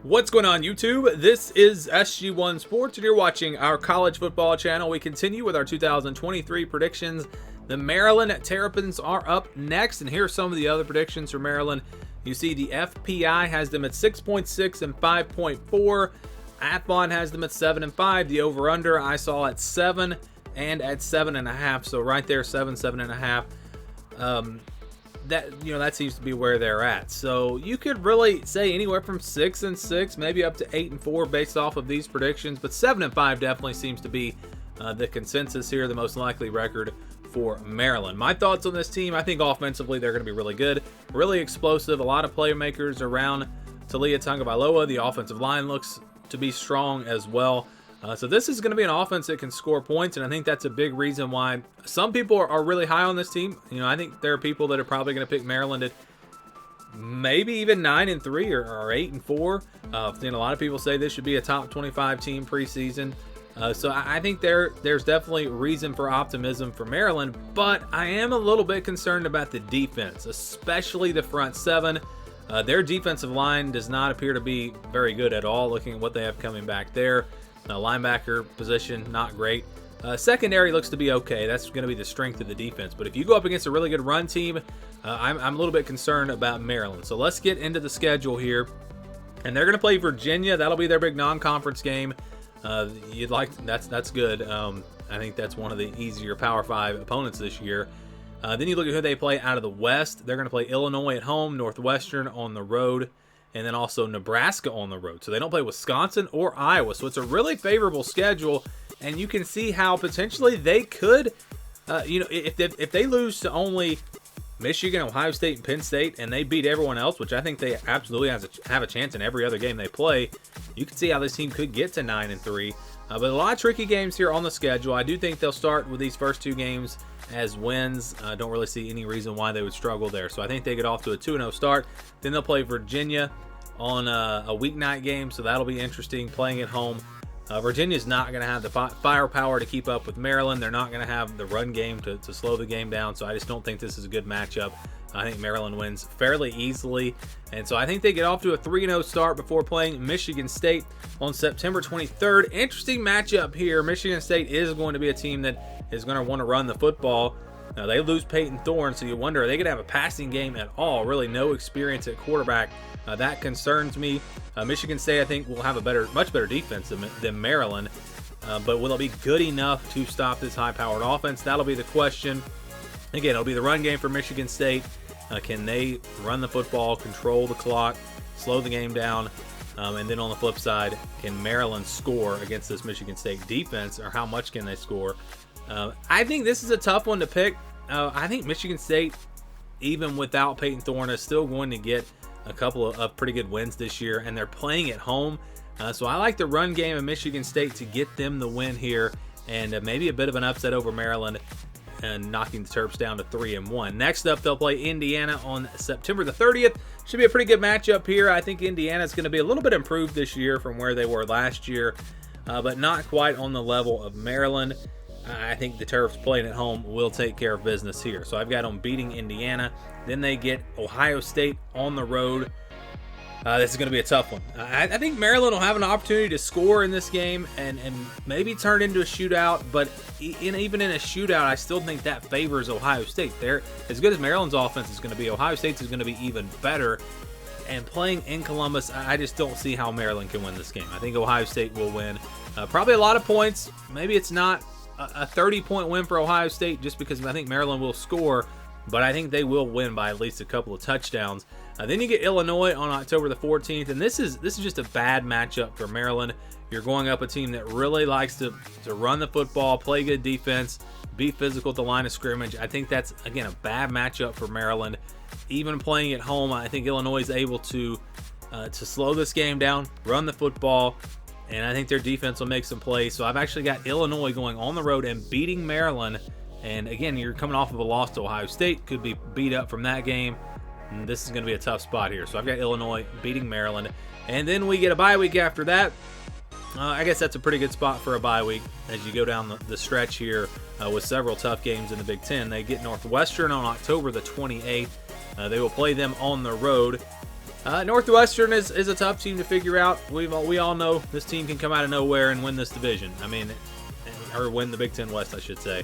What's going on, YouTube? This is SG1 Sports, and you're watching our college football channel. We continue with our 2023 predictions. The Maryland Terrapins are up next, and here are some of the other predictions for Maryland. You see the FPI has them at 6.6 and 5.4. Athlon has them at 7 and 5. The over/under I saw at 7 and at 7.5. So right there, 7.5. That seems to be where they're at. So you could really say anywhere from 6 and 6, maybe up to 8 and 4 based off of these predictions. But 7 and 5 definitely seems to be the consensus here, the most likely record for Maryland. My thoughts on this team: I think offensively they're going to be really good, really explosive. A lot of playmakers around Talia Tagovailoa. The offensive line looks to be strong as well. So this is going to be an offense that can score points, and I think that's a big reason why some people are really high on this team. I think there are people that are probably going to pick Maryland at maybe even 9 and 3 or 8 and 4. A lot of people say this should be a top 25 team preseason. So I think there's definitely reason for optimism for Maryland, but I am a little bit concerned about the defense, especially the front seven. Their defensive line does not appear to be very good at all, looking at what they have coming back there. Linebacker position, not great. Secondary looks to be okay. That's going to be the strength of the defense. But if you go up against a really good run team, I'm a little bit concerned about Maryland. So let's get into the schedule here. And they're going to play Virginia. That'll be their big non-conference game. That's good. I think that's one of the easier Power 5 opponents this year. Then you look at who they play out of the West. They're going to play Illinois at home, Northwestern on the road, and then also Nebraska on the road. So they don't play Wisconsin or Iowa. So it's a really favorable schedule, and you can see how potentially they could, if they lose to only Michigan, Ohio State, and Penn State, and they beat everyone else, which I think they absolutely have a chance in every other game they play, you can see how this team could get to 9 and 3. But a lot of tricky games here on the schedule. I do think they'll start with these first two games as wins. I don't really see any reason why they would struggle there. So I think they get off to a 2-0 start. Then they'll play Virginia on a weeknight game, so that'll be interesting, playing at home. Virginia's not going to have the firepower to keep up with Maryland. They're not going to have the run game to slow the game down, so I just don't think this is a good matchup. I think Maryland wins fairly easily, and so I think they get off to a 3-0 start before playing Michigan State on September 23rd. Interesting matchup here. Michigan State is going to be a team that is going to want to run the football. Now, they lose Peyton Thorne, so you wonder, are they going to have a passing game at all? Really no experience at quarterback. That concerns me. Michigan State, I think, will have a much better defense than Maryland, but will it be good enough to stop this high-powered offense? That'll be the question. Again, it'll be the run game for Michigan State. Can they run the football, control the clock, slow the game down? And then on the flip side, can Maryland score against this Michigan State defense, or how much can they score? I think this is a tough one to pick. I think Michigan State, even without Peyton Thorne, is still going to get a couple of pretty good wins this year, and they're playing at home. So I like the run game of Michigan State to get them the win here, and maybe a bit of an upset over Maryland, and knocking the Terps down to 3-1. Next up, they'll play Indiana on September the 30th. Should be a pretty good matchup here. I think Indiana's going to be a little bit improved this year from where they were last year, but not quite on the level of Maryland. I think the Terps playing at home will take care of business here. So I've got them beating Indiana. Then they get Ohio State on the road. This is going to be a tough one. I think Maryland will have an opportunity to score in this game and maybe turn into a shootout. But even in a shootout, I still think that favors Ohio State. They're as good as Maryland's offense is going to be. Ohio State's is going to be even better. And playing in Columbus, I just don't see how Maryland can win this game. I think Ohio State will win. Probably a lot of points. Maybe it's not a 30-point win for Ohio State, just because I think Maryland will score, but I think they will win by at least a couple of touchdowns. Then you get Illinois on October the 14th, and this is just a bad matchup for Maryland. You're going up a team that really likes to run the football, play good defense, be physical at the line of scrimmage. I think that's, again, a bad matchup for Maryland. Even playing at home, I think Illinois is able to slow this game down, run the football, and I think their defense will make some plays. So I've actually got Illinois going on the road and beating Maryland. And again, you're coming off of a loss to Ohio State. Could be beat up from that game. And this is going to be a tough spot here. So I've got Illinois beating Maryland. And then we get a bye week after that. I guess that's a pretty good spot for a bye week as you go down the stretch here with several tough games in the Big Ten. They get Northwestern on October the 28th. They will play them on the road. Northwestern is a tough team to figure out. We all know this team can come out of nowhere and win this division. I mean, or win the Big Ten West, I should say.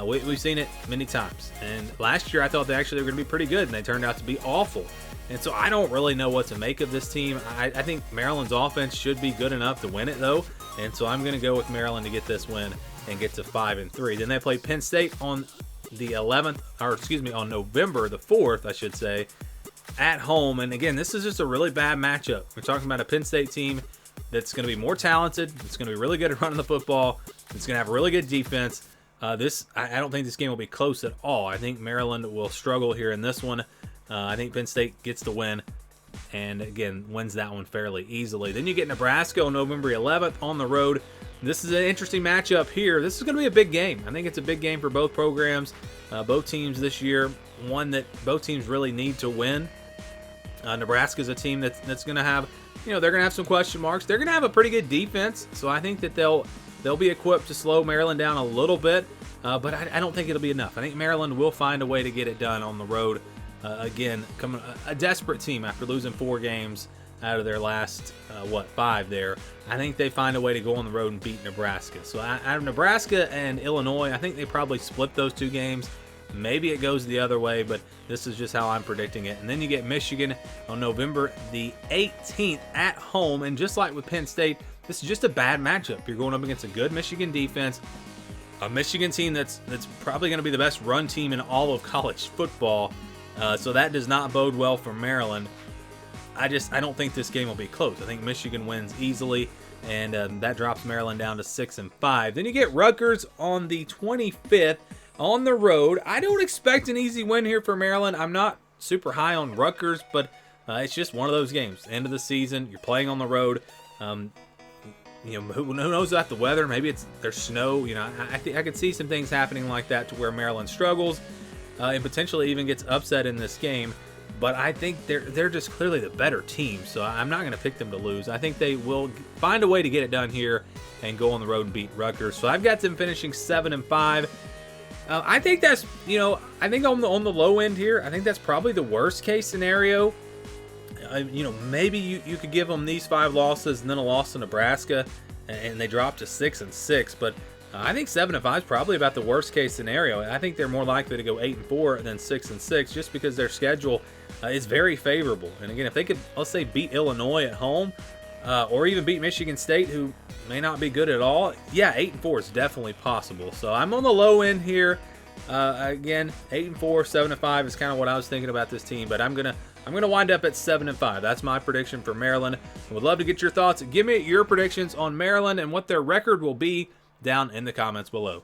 We've seen it many times. And last year, I thought they actually were going to be pretty good, and they turned out to be awful. And so I don't really know what to make of this team. I think Maryland's offense should be good enough to win it, though. And so I'm going to go with Maryland to get this win and get to 5-3. Then they play Penn State on the 11th, or excuse me, on November the 4th, I should say, at home. And again, this is just a really bad matchup. We're talking about a Penn State team that's going to be more talented. It's going to be really good at running the football. It's going to have a really good defense. I don't think this game will be close at all. I think Maryland will struggle here in this one. I think Penn State gets the win and, again, wins that one fairly easily. Then you get Nebraska on November 11th on the road. This is an interesting matchup here. This is going to be a big game. I think it's a big game for both programs, both teams this year, one that both teams really need to win. Nebraska's a team that's going to have, they're going to have some question marks. They're going to have a pretty good defense, so I think that they'll be equipped to slow Maryland down a little bit, but I don't think it'll be enough. I think Maryland will find a way to get it done on the road. Again, a desperate team after losing 4 games out of their last, 5 there. I think they find a way to go on the road and beat Nebraska. So out of Nebraska and Illinois, I think they probably split those 2 games. Maybe it goes the other way, but this is just how I'm predicting it. And then you get Michigan on November the 18th at home. And just like with Penn State, this is just a bad matchup. You're going up against a good Michigan defense, a Michigan team that's probably going to be the best run team in all of college football. So that does not bode well for Maryland. I don't think this game will be close. I think Michigan wins easily, and that drops Maryland down to 6-5. Then you get Rutgers on the 25th on the road. I don't expect an easy win here for Maryland. I'm not super high on Rutgers, but it's just one of those games. End of the season, you're playing on the road. Who knows about the weather? Maybe there's snow. I could see some things happening like that to where Maryland struggles and potentially even gets upset in this game. But I think they're just clearly the better team, so I'm not going to pick them to lose. I think they will find a way to get it done here and go on the road and beat Rutgers. So I've got them finishing 7-5. I think that's, I think on the low end here, I think that's probably the worst case scenario. Maybe you could give them these 5 losses and then a loss to Nebraska, and they drop to 6-6. But I think 7-5 is probably about the worst case scenario. I think they're more likely to go 8-4 than 6-6, just because their schedule is very favorable. And again, if they could, let's say, beat Illinois at home, or even beat Michigan State, who may not be good at all, 8-4 is definitely possible. So I'm on the low end here. Again, 8-4, 7-5 is kind of what I was thinking about this team, but I'm gonna wind up at 7-5. That's my prediction for Maryland. I would love to get your thoughts. Give me your predictions on Maryland and what their record will be down in the comments below.